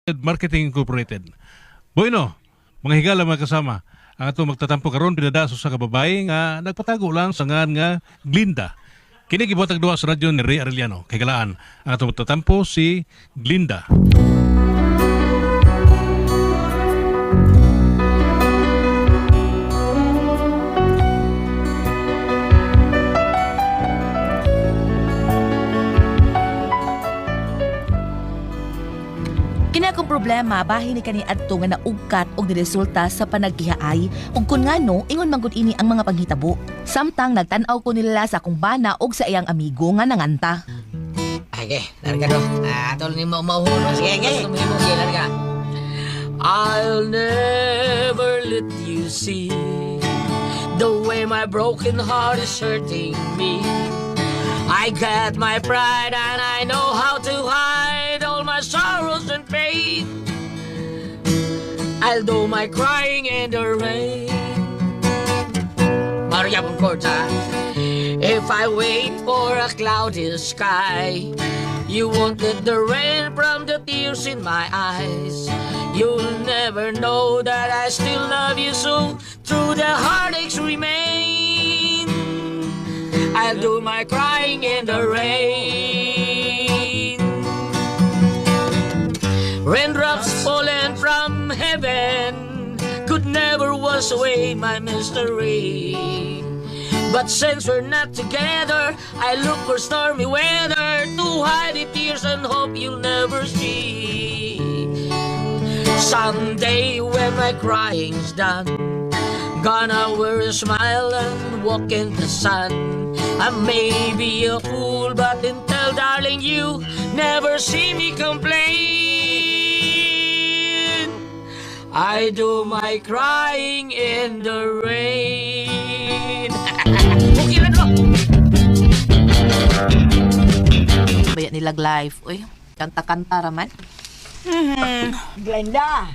Marketing Incorporated. Bueno, mga higala mga kasama, ang ato magtatampo karon pinadaso sa kababae nga nagpatago lang sa ngan nga Glinda. Kini gibuhatag duwa sa radyo ni Ray Arellano. Kay galaan, ang ato magtatampo si Glinda. Kini akong problema bahin ni kani adto nga naugkat og niresulta sa panaghihaay ug kun ngano ingon manggod ini ang mga panghitabo. Samtang nagtan-aw ko nila sa akong bana og sa iyang amigo nga nanganta. Ay, larga do. Tol ni mo mauhon. Sige, larga. I'll never let you see the way my broken heart is hurting me. I got my pride and I know how to hide all my sorrows and pain. I'll do my crying in the rain. Maria Boncorta. If I wait for a cloudy sky, you won't get the rain from the tears in my eyes. You'll never know that I still love you so through the heartaches remain. I'll do my crying in the rain. Raindrops falling from heaven could never wash away my mystery. But since we're not together, I look for stormy weather to hide the tears and hope you'll never see. Someday when my crying's done, gonna wear a smile and walk in the sun. I may be a fool, but until darling you never see me complain. I do my crying in the rain. Okay na bro. Baya nilag live. Uy, kanta-kanta raman. Glenda!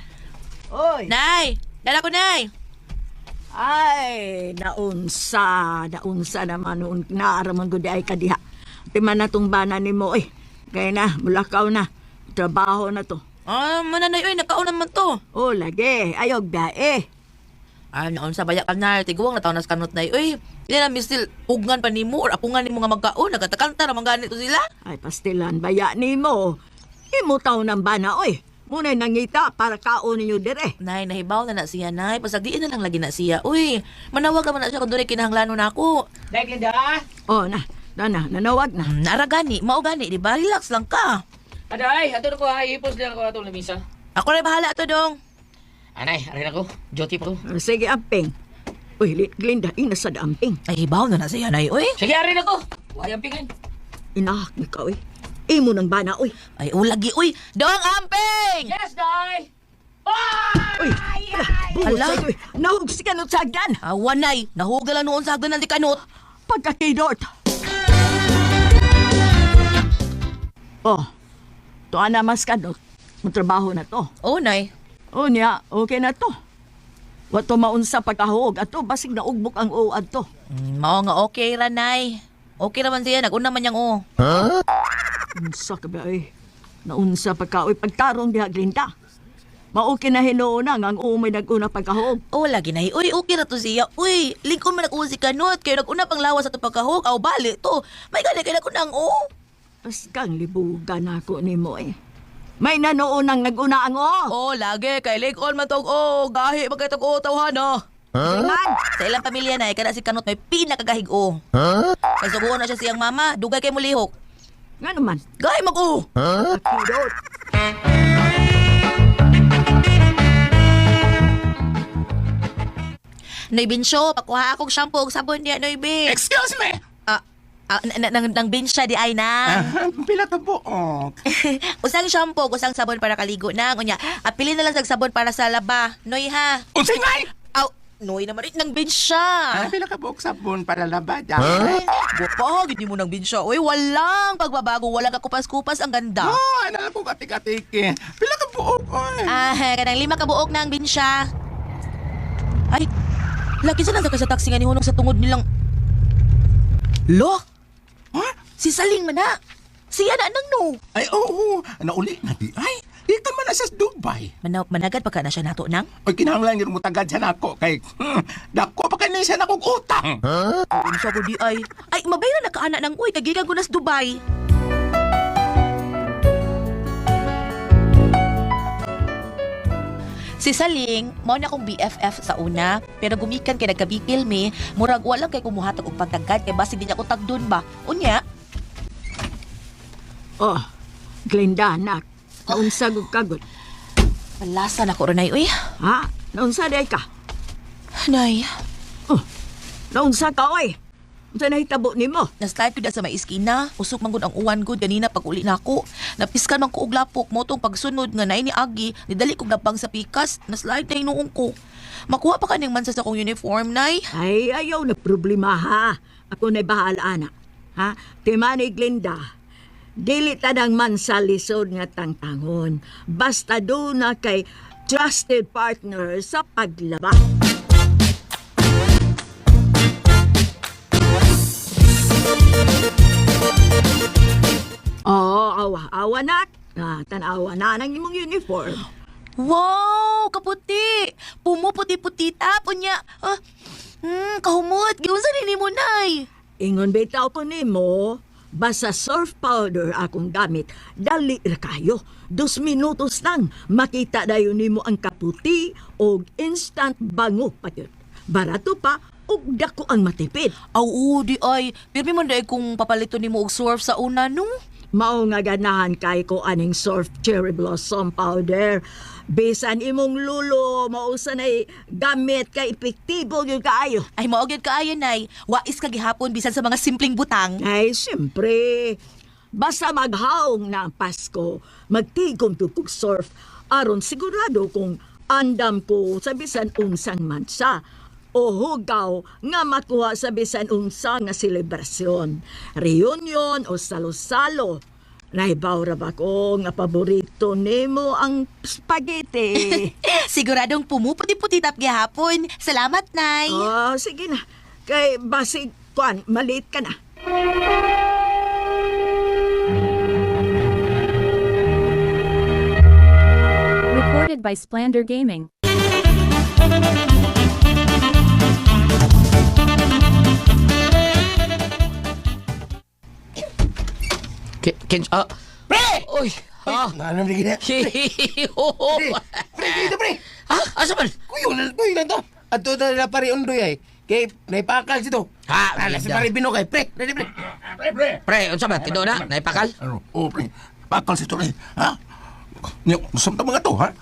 Oy! Nay! Dala ko, Nay! Ay, naunsa naman noon naaraman ko di ay kadiha. Timan na tong bana ni mo, Kaya na, mulakaw na. Trabaho na to. Mananay, uy, nakaon naman to. Oh, lagi. Ayog da, Naon sa baya ka na, tiguang na taon na kanot na, uy. Hindi na mistil, ugngan pa ni mo, or apungan ni mo nga magkaon, nagatakanta naman ganito sila. Ay, pastilan, baya ni mo. Imo taon ng bana, Muna'y nangita para kaon ninyo dire. Nay, nahibaw na siya, Nay. Pasagdiin na lang lagi na siya. Uy, manawag ka man na siya kung doon kinahanglano na ako. Dahil Glenda. Oh, nanawag na. Naragani, maugani, di ba? Relax lang ka. Aday, ato na ko ha. Ipos lang ako atong lamisa. Ako na bahala to, dong. Anay, aray na ko. Joti pa ko. Sige, amping. Uy, Glenda, inasa da amping. Ay, hibaw na siya, Nay. Uy. Sige, aray na ko. Wayang pingan. Inahak ni ka, Imo ng bana, Ay, ulagi, uy. Dong, amping! Yes, Day! Uy, Ala. Nahug si kanot sa agdan. Awan, Nay. Nahugal lang noon sa hagdan ng kanot. Pagkakidort. Oh, to ana mas kanot. Magtrabaho na to. Oh, Nay. O niya, okay na to. Wato maunsa pagkahog ato basig na ugbok ang uad to. Mao nga okay ra, Nay. Okay naman siya. Nag-una man niyang Unsa ka ba naunsa pagkaoy pagtarong diha Glinda. Maoki na hinuuna nga ang umay nag-una pagkahog. Oh, lagi na. Uy, okay na to siya. Uy, lingkon man ako si kanot. Kayo nag-una pang lawas sa ito pagkahog. Aw, bali to. May gani kayo na ko As kang libugan ako ni mo May nanoonang nag-una ang Oh, lagi. Kay lingkon man to. Gahi. Magkita ko tawhana. Man, Sa ilang pamilya na, kada si kanot may pinakagahig Kay subuhan na siya siyang mama. Dugay kay mulihok. nga naman. Gahi mag Akidot. Noy Binsyo, pakuha akong shampoo ug sabon niya, Noy Bin. Excuse me! Nang Binsya di ay na. Pila ka buok. Usang shampoo, usang sabon para kaligo na. Unya, apili na lang sa sabon para sa laba. Noy ha. Unsay ngay? Aw, Noy naman rin nang Binsya. Pila ka buok sabon para labada. Gupa, hindi mo nang Binsya. Uy, walang pagbabago, walang kakupas-kupas, ang ganda. Oh, ano ko katik-atiki. Pila ka buok, oy. Kanang 5 kabuok na ang Binsya. Ay, laki sila sa taxi nga ni Hunong sa tungod nilang... Lo? Huh? Si Saling man na. Siya na nang no. Ay, oo. Nauli na di ay. Ikan man na sa Dubai. Managad pa ka na siya nato nang? Oy, kinahanglan yun mo tagad siya nako kay dako pa kanina siya nakong utang. Unsa ko di ay. Ay, mabayran na kaana ng uy, kagikan ko na sa Dubai. Si Saling, mao na akong BFF sa una, pero gumikan kay nagkabikil mi, murag walang kay kumuhatag og pagtagad kay basi din ako tagdon ba. Unya, Oh, Glenda, anak. Naunsa gud kagod. malasan ako ronay uy. Ha? Naunsa day ka? Nay, Oh, naunsa ka, oy. Unsa nahitabo nimo? na-slide ko da sa may iskina, usok man gud ang uwan gud ganina pag uli nako. Napiskan man ko og lapok mo tong pagsunod nga nay ni Agi, nidali kog labang sa pikas, na-slide na inuong ko. Makuha pa kaning mansa sa akong uniform, nay. Ay, ayaw na problema ha. Ako na'y bahala, anak. Ha? Timani Glenda, dili tanang man sa lisod nga tangtangon. Basta doon na kay trusted partner sa paglaba. Oo, awa na. Tanawa na ng imong uniform. Wow, kaputi. Pumuputi-puti tap unya. Kahumot, giunsa ni mo, nay. Ingon bitaw ko nimo, basta surf powder akong gamit, dali ra kayo. 2 minutos lang, makita dayon nimo ang kaputi o instant bango pa yun. Barato pa, ug dako ang matipid. Aw, di ay. Pirmi man dahil kung papalito ni mo og surf sa una, no? Mao nga ganahan kay ko aning surf cherry blossom powder. Bisan imong lulo, mausa na'y gamit kay epektibo yun kaayo. Ay, maogyod ka ayon, nay. Wais ka gihapon bisan sa mga simpleng butang. Ay, siyempre. Basta maghaong na ang Pasko, magtigom to kog surf, aron sigurado kung andam ko sa bisan unsang mansa o hugaw nga makuha sa bisan unsa nga selebrasyon, reunion o salo-salo. Naibaw ra ba ko nga paborito nimo ang spaghetti? Siguradong pumuputi-puti tap gihapon. Salamat, nay. Oh, sige na. Kay basig kwan, maliit ka na. Recorded by Splander Gaming. Pre! Uy! Ha? Ano na gina? Pre, dito pre. Ha? Asa man? Kuyo lang to. Ato na pare undoy ay. Kay naipakal sito. Ha? Ala si pare Bino kay pre. Ready pre. Pre. Pre, unsa man? Tido na? Naipakal? Ano? Oh pre. Pakal sito pre. Ha? Niyo, samta mga to ha?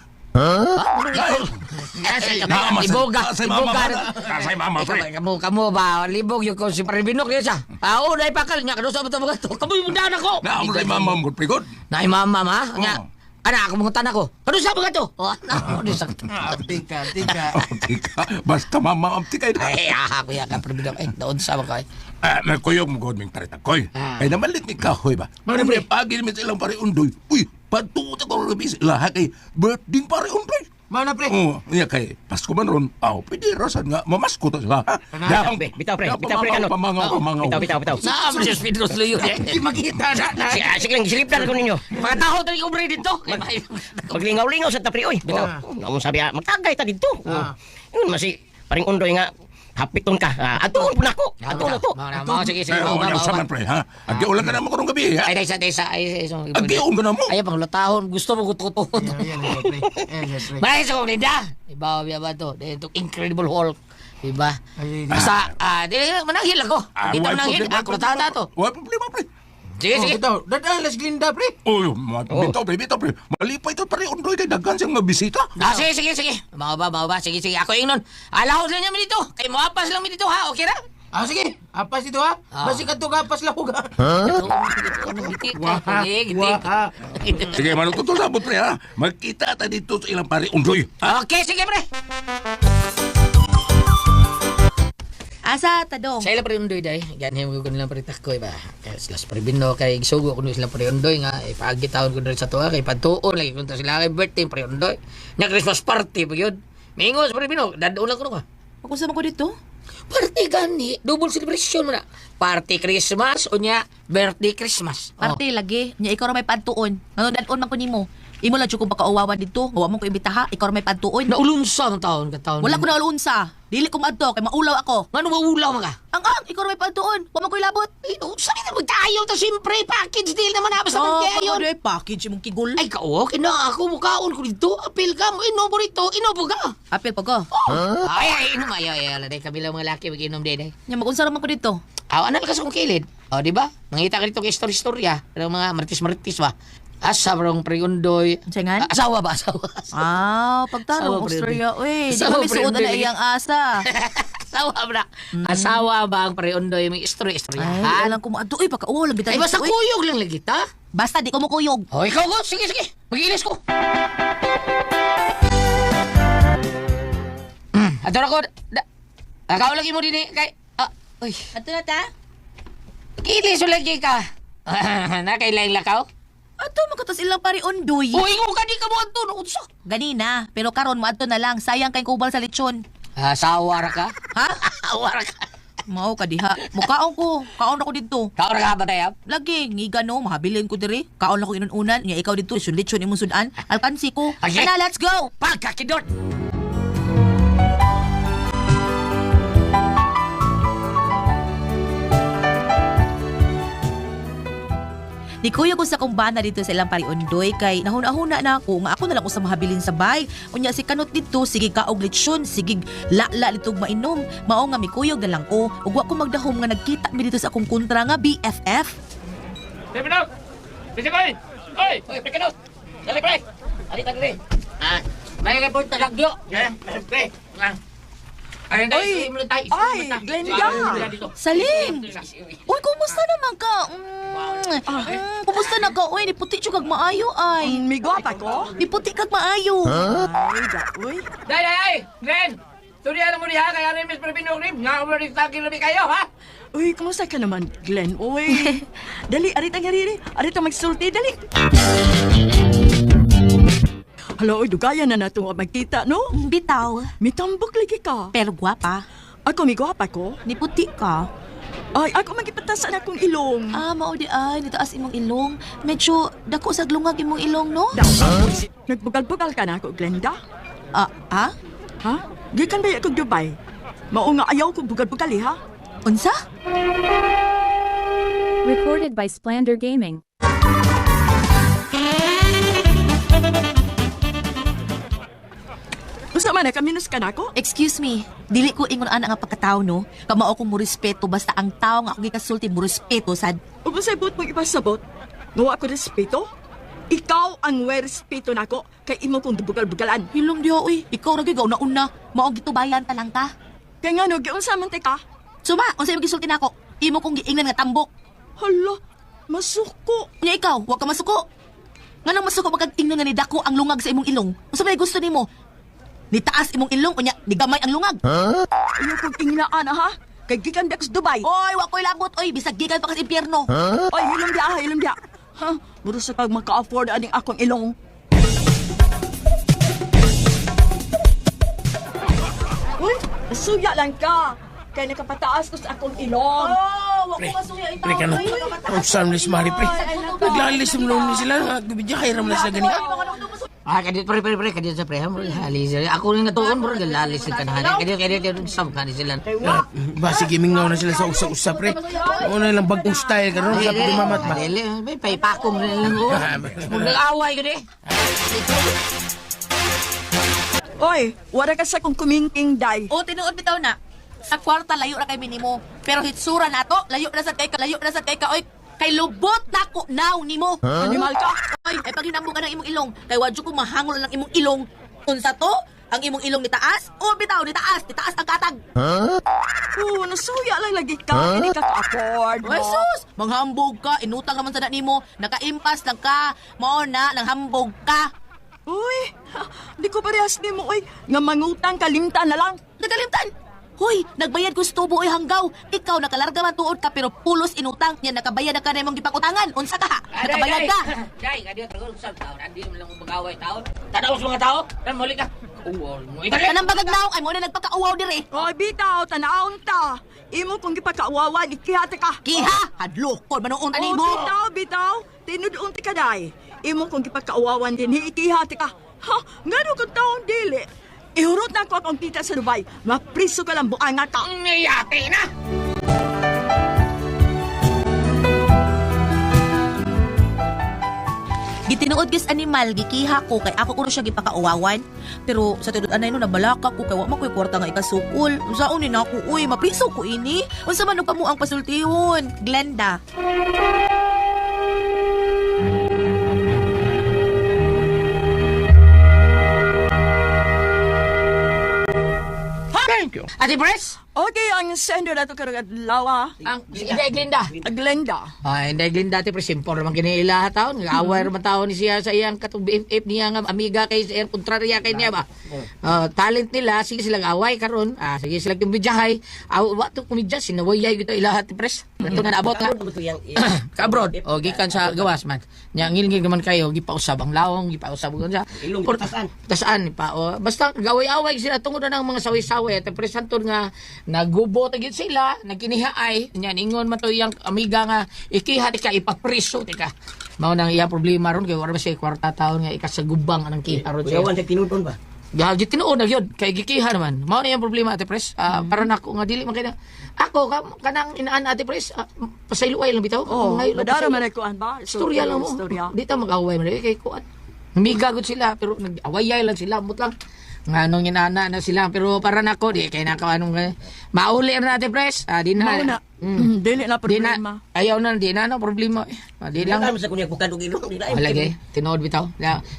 Iboga. Say mama pre. Kamu ba? Libog yung ko si Paribinok yun siya. Oo, naipakal niya. Kano sa mga mga to? Kamu yung mundahan ako. Na mo mama mo pre god. Naay mama ma? Nga. Ana, ako mga tanak ko. Kano sa mga to? Oh, ano sa Tika. Basta mama amti kay. Ay, ako yan ka Paribinok. Eh, doon sa mga kay. Nagkuyog mo god ming taritakoy. Ah. Ay namalit ni kahoy ba? Ano, pre? Pagi mi silang pare undoy. Uy, patuta ko rubis lahat kay birthday pare undoy. Mana pre? Oo, iya kay Pasko man ron. Aw, pwede rasan nga mamasko to sila. Bitaw pre, kanot. Pamangaw. Sa mo si Pedro Sluyo. Di makita na. Sige lang, silip na ko ninyo. Mga tao tayo kong bre dito. Maglingaw-lingaw sa tapri. Oy, bitaw. Namun sabi, magtagay ta dito. Yun, masi, paring undoy nga, hapiton ka. Atuon po na ako. Atuon na to. Sige. Ano sa man pre ha? Agi ulan ka na mo karong gabi ha. Ay, desa. Agi ulan ka na mo. Ay, pang latahon. Gusto mo gututo. Bahay sa kong linda. Iba ba to? Ito Incredible Hulk. Diba? Basta, mananghil ako. Dito mananghil. Ako tata to. Wala problema pre. Sige. Dadalas Glinda, pre. Uy, bitaw pre. Malipay to pare undoy kay daghan siyang mabisita. Sige. Mga ba. Sige. Ako ingnon. Alahos lang namin dito. Kay mapas lang mi dito ha. Okay ra? Sige. Apas dito, ha? Basi ka to kapas lahog, ha? Gitik. Sige, manututol sabot pre ha. Magkita ta dito sa ilang pare undoy. Okay, sige pre. Asa, tadong. Sa ilang pariundoy day, ganyan mo ko nilang paritakoy ba. Kaya sila sa paribino, kay gisugo ko nilang pariundoy nga, ipagi taon ko rin sa tuwa, kay patuon, lagi kunta sila kay birthday, pariundoy. Nya Christmas party pa yun. Mingo sa paribino, dadoon lang ko ka. Ako sa ko dito? Party gani, double celebration mo na. Party Christmas o nya birthday Christmas. Parte lagi. Nya ikaw ra may pantuon. Ngano dadon man ko nimo. Imo lang jud ko pakauwawan dito. Wa mo ko imbitaha, ikaw ra may pantuon. Naulunsa ang taon ka taon. Wala ko na ulunsa. Dili ko maadto kay maulaw ako. Ngano maulaw man ka? Ang ikaw ra may pantuon. Wa mo ko ilabot. Sa kita magtayo ta siyempre package deal naman na basta man kayo. pagod package imong kigol. Ay kao, kina ako mukaon ko dito. Apil ka mo inobo rito, inobo ka. Apil pa ko. Ay, inom ay, dai kabila mga laki mag-inom din. Nya magunsa ra man ko dito. Ano ka sa kong kilid? O, di ba? Mangita ka dito kay istorya-istorya. Pero mga maritis-maritis ba? Asa barong pregundoy. Sayangan? Asawa ba? Asawa. Pagtanong Asawa, Australia. Uy, di Asawa, ba may suot na Brenda. iyang asa? Asawa ba? Asawa ba ang pregundoy? May istorya-istorya. Ay, alam ko mo ato. Uy, pagkauwa lang bitay. Ay, basta kuyog lang lagi, ta? Basta di ko mo kuyog. O, ikaw ko. Sige. Mag-iinis ko. Ato na ko. Ikaw lagi mo din eh. Uy. Ato na ta? Mag-iinis mo lagi ka. Nakailang lakaw? Ato makatas ilang pari undoy. Uy, mo ka di ka mo ato. Unsa? Ganina, pero karon mo ato na lang. Sayang kay kubal sa lechon. Asawa ra ka? Ha? Asawa ra ka? Mao ka diha. Mukaon ko. Kaon ako dito. Ikaw ra ka ba tayo? Lagi, ngiga no, mahabilin ko diri. Kaon ako inununan. Nya ikaw dito, lechon imong sudan. Alkansi ko. Okay. Ana, let's go! Pagkakidot! Di kuya ko sa kumbana dito sa ilang pariundoy kay nahuna-huna na ako nga ako na lang ko sa mahabilin sa bay. Unya si kanot dito sige kaog lechon, sige la litog mainom. Mao nga mi kuyog na lang ko. Ug wa ko magdahom nga nagkita mi dito sa akong kontra nga BFF. Pinok! Pisikoy! Oy! Oy, Pinok! Dali, pre! Alita dali! May report na lagyo! Pre! Ay, Glenda! Saling! Uy, kumusta naman ka? Kumusta na ka? Uy, niputi siya kag maayo ay. Migwapa ko? Niputi kag maayo. Ay, uy. Day! Glenn! Surya mo diha kaya rin Miss Prebino Rim. Nga umarit lagi labi kayo, ha? Uy, kumusta ka naman, Glenn? Uy. Dali, arita nga riri. Arita magsulti, dali. Hala, uy, dugayan na nato magkita, no? Bitaw, Mitambok lagi ka. pero gwapa. Ako, migwapa ko. Niputi ka. Ay, ako magipatasan akong ilong. Mao di ay, nitaas imong ilong. Medyo dako sa glungag imong ilong, no? Nagbugal-bugal ka na ako, Glenda. Ha? Ha? Gikan ba ako Dubai? Mao nga ayaw ko bugal-bugal, ha? Unsa? Recorded by Splander Gaming. Gusto man na kaminus ka na ako? Excuse me, dili ko ingon ana nga pagkatao, no? Kamao ko mo respeto basta ang tao nga ako gikasulti mo respeto sad. Ug sa ibot mong ipasabot, gawa ko respeto? Ikaw ang way respeto na ako kay imo kong bugal-bugalan. Hilom diha, uy. Ikaw ra gyud una mao gitubayan ta lang ka. Kaya nga no, giunsa man te ka? Suma, unsa imong gisulti nako? Imo kong giingnan nga tambok. Hala, masuko. Nya ikaw, wa ka masuko. Nganong masuko pagkagtingnan nga ni dako ang lungag sa imong ilong? Unsa may gusto nimo? Ni taas imong ilong unya, ni gamay ang lungag. Ayaw kong inglaan, ha? Kay gikan sa Dubai. Oy, wa ko'y labot, oy, bisag gikan pa ka sa impyerno. Oy, hilom dia, ha, hilom dia. Ha? Muro sa kag maka-afford aning akong ilong. Uy, suya lang ka. Kaya nakapataas ko sa akong ilong. Wa ko masuya itaw. Pre ka na. Ang samlis mari, pre. Naglalis yung noon sila. Nagbibidya kay Ramlas na ganito. Kadit pre, kadit sa pre. Halis. Ako rin natuon, bro. Lalis sila na. Kadit, sam ka sila. Basi gaming nga na sila sa usa-usa, pre. Una lang bagong style ka ron. Sabi dumamat ba? May paipakong rin lang ko. Nag-away ko di. Oy, wala ka sa kong kumingking, day. O, tinuod bitaw na. Sa kwarta, layo na kay minimo. Pero hitsura na to, layo na sad kay ka, oy. Kay lubot na ko now nimo. Animal ka. Oy, ay pag hinambog ka ng imong ilong, kay wadyo ko mahangol lang imong ilong. Unsa to? Ang imong ilong ni taas? O bitaw, ni taas ang katag. Oo, nasuya lang lagi ka. Hindi ka ka-afford mo. Oy, sus! Manghambog ka, inutang naman sa nimo. Naka-impas lang ka. Mao na, nanghambog ka. Uy, di ko parehas ni mo, uy. Nga mangutang kalimtan na lang. Nagalimtan! Hoy, nagbayad ko sa tubo ay hanggaw. Ikaw nakalarga man tuod ka pero pulos inutang. Yan nakabayad na ka na imong gipakutangan. Unsa ka ha? Nakabayad ka. Jay, kadit tragol sa taon. Andi mo lang magaway taon. Tanaw sa mga tao. Tan muli ka. Mo itali. Kanang bagagnaw ay mo na nagpakauwaw dire. Oy, bitaw, tanaon ta. Imo kong gipakaawawan, ikihati ka. Kiha, hadlokon manuon ta nimo. Bitaw. Tinud-unti ka, day. imo kong gipakauwawan din, ikihati ka. Ha? Ngano kong taong dili? Ihurot na ako akong kita sa Dubai. Mapriso ka lang buang nga ka. Ngayate na! Gitinuod gis animal, gikiha ko kay ako kuno siya gipakauwawan. Pero sa tudod anay no nabalaka ko kay wa man ko'y kwarta nga ikasukol. Unsaon ni nako uy, mapriso ko ini. Unsa man og kamo ang pasultihon? Glenda. Thank you. Ate Pres? Okay, ang sender na ito karagad lawa. Ang Inday Glinda. Glenda. Inday Glinda, Ate Pres. Simpor naman kiniila taon. Away naman taon ni siya sa iyang katong BFF niya nga amiga kay sa kontrarya kay niya ba. Talent nila, sige silang away karon. Sige silang kumidyahay. Wa to kumidya, sinawayay gito ila Ate Pres. Ito na naabot ka. Ka-abroad. O, gikan sa gawas man. Nya ngilingig naman kayo, gipausab ang lawong, gipausab ko sa. Tasaan pa. O, basta gaway-away sila tungod na ng mga sawi-sawi. Ate Pres, hantod nga nagubo tagid sila, nagkinihaay, nya ningon man to iyang amiga nga ikiha ka ipapriso tika. Mao nang iya problema ron kay wala siya kwarta taon nga ikasagubang anang kiha ron siya. Yawan sa tinudon ba? Gagi tinuod na yun kay gikiha naman. Mao na iyang problema Ate Pres. Para nako nga dili man kay ako kanang inaan Ate Pres pasayloay lang bitaw. Oh, Ngayon, madara pasaylo- man ay kuan ba? Istorya lang mo. Istorya. Di ta mag-away man kay kuan. Amiga gud sila pero nag-awayay lang sila mut lang. Nga nung inana na sila pero para nako di kay naka anong mauli na Ate Pres. Di na. Mauna. Dili na Di na. problema. Ayaw na di na no problema. Di lang. Lang sa kunya bukad og ilong di Wala gay. Tinood bitaw.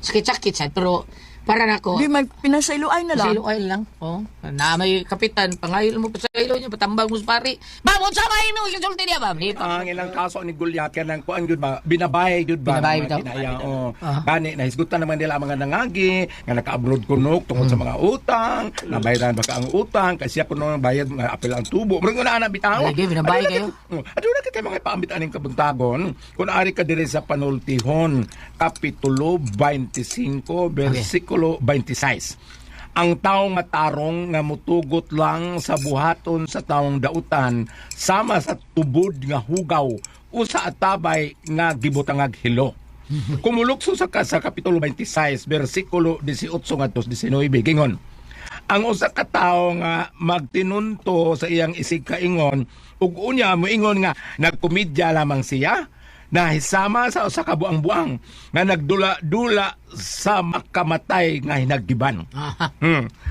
Sakit-sakit sad pero para nako. Di mag pinasayloay na lang. Pasaylo oil lang. Oh, na may kapitan, pangayol mo pasaylo niya, patambag mo sa pari. Babot sa may no, isulti niya ba? Ang ilang kaso ni Goliath kanang kuan gud ba binabay gud ba Binabay mga bitaw. kinaya o Ah. gani nahisgutan naman nila ang mga nangagi nga naka-abroad kunok tungod sa mga utang nabayaran ba ka ang utang kasi ako nung bayad nga apel ang tubo murag na ana bitaw Lagi, binabay kayo. aduna ka mga paambit aning kabuntagon kun ari ka diri sa panultihon kapitulo 25 bersikulo 26 ang taong matarong nga mutugot lang sa buhaton sa taong dautan sama sa tubod nga hugaw o sa atabay nga gibutangag hilo. Kumulukso sa kapitulo 26 bersikulo 18 ngadto 19 gingon. Ang usa ka tawo nga magtinunto sa iyang isig kaingon ug unya moingon nga nagkomedya lamang siya na hisama sa usa ka buang-buang nga nagdula-dula sa makamatay nga hinaggiban.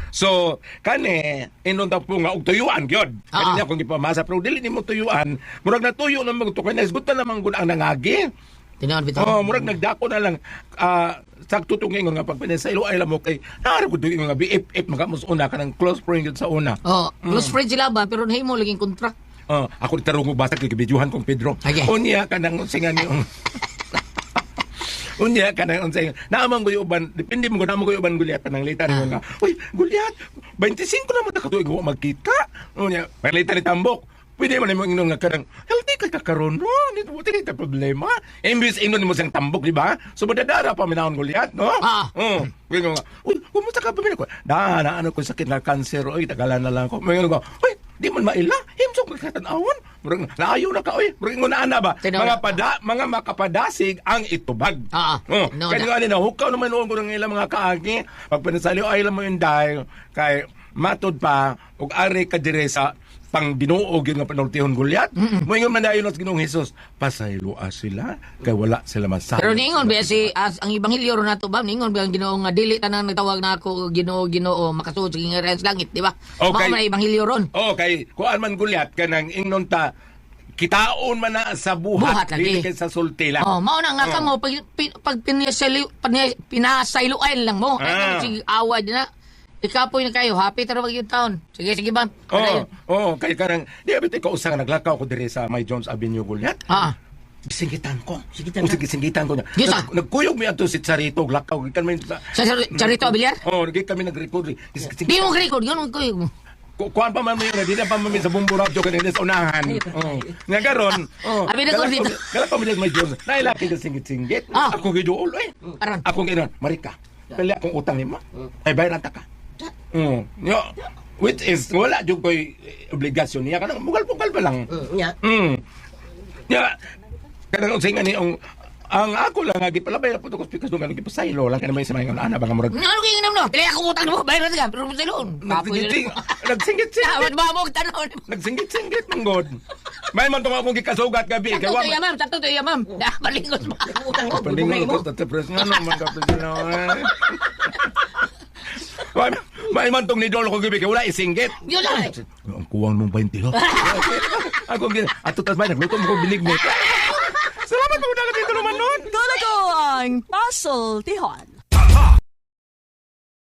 So, kani, inon ta po nga og tuyuan, gyud. Kani niya kung ipamasa, pero dili ni mo tuyuan, murag na tuyo na magtukay, naisgutan naman gud ang nangagi. Tinood bitaw. Oh, murag nagdako na lang, sakto tungin nga pag pinasaylo ay mo kay, naharap ko nga BFF, magamus una, kanang close friend yun sa una. Oh, close friend sila ba pero nahimo laging contract. Ako tarong mo basta kay bidyuhan kong Pedro. Okay. Unya kanang singan yung Unya kanang unsay naamang guyuban depende mo namo guyuban Goliath kanang litan mo nga. Uy, Goliath 25 na mo ta katuig wa magkita. Unya, palita ni tambok. Pwede man mo ingnon nga kanang healthy ka kakaron no, nito mo tinita problema. Imbis ingnon mo sang tambok di ba? So madadara pa minahon Goliath no? Nga. Uy, kumusta ka pa ko? Na ano ko sakit na cancer oy tagalan na lang ko. Mayroon ko. Uy, di man maila. Himsok katanawan. Murag naayo na ka oy. Murag ingon na ana ba? Mga makapadasig ang itubag. No, Kaya nga na hukaw naman noon ko ng ilang mga kaagi. Pag pinasaliw ay lang mo yung dahil kay matod pa ug ari ka dire sa pang binuog yung panultihon Goliath. Moingon man dayon sa Ginoong Hesus, pasayloa sila kay wala sila masabi. Pero ningon ba si ang ebanghelyo ron nato ba ningon ba ang Ginoo nga dili tanang nagtawag na ako Ginoo makasuod sa kingaran sa langit, di ba? Okay. Mao man ebanghelyo ron. Okay, kuan man Goliath kanang ingnon ta kitaon man na sa Buhat buhat, lagi. dili kay sa sulti lang. Mao na nga kamo pag pinasayloan lang mo. Sige awad na. Ikapoy na kayo, happy tara yung taon. Sige ba? Kay karang di abit ko usang naglakaw ko dire sa May Jones Avenue Goliath. Singitan ko. Singitan ko niya. Yes, Nagkuyog mi ato si Charito lakaw kami sa Charito Abiliar? nagay kami nag-record. Di mo record, yun ko yung Kuan pa man mi di na pa man mi sa bumbu radyo kanina sa unahan. Nga garon. Abi na ko dito. Kala pa mi May Jones. Nailaki ka singit-singit. Ako giduol Aran. Ako ginon, Marika. Pili akong utang nimo. Ay bayaran ta ka. Which is wala jud koy obligasyon niya kanang mugal-mugal pa lang. Nya. Ya. Kanang unsay nga ni Ang ako lang nga gipalabay na puto ko spikas nung ganun gipasaylo lang ka naman sa mga ana bang murag. Ano kaya nga no? Dili ako utang mo, bayad ka, pero sa loan. Nagsingit-singit. Ba mo tanon? Nagsingit-singit mong god. May man tong akong gikasugat gabi kay wa. Sakto to ya ma'am. Balingos ba? Utang ko. Pandingon ko sa pres nga naman kapit na. May man tong nidol ko gabi kay wala isingit. Yun lang. Ang kuwang mong 20 ho. Ako gina ato tas bay nagluto mo ko binig mo. Salamat po dala dito naman nun. Kala ko ang Puzzle Tihon.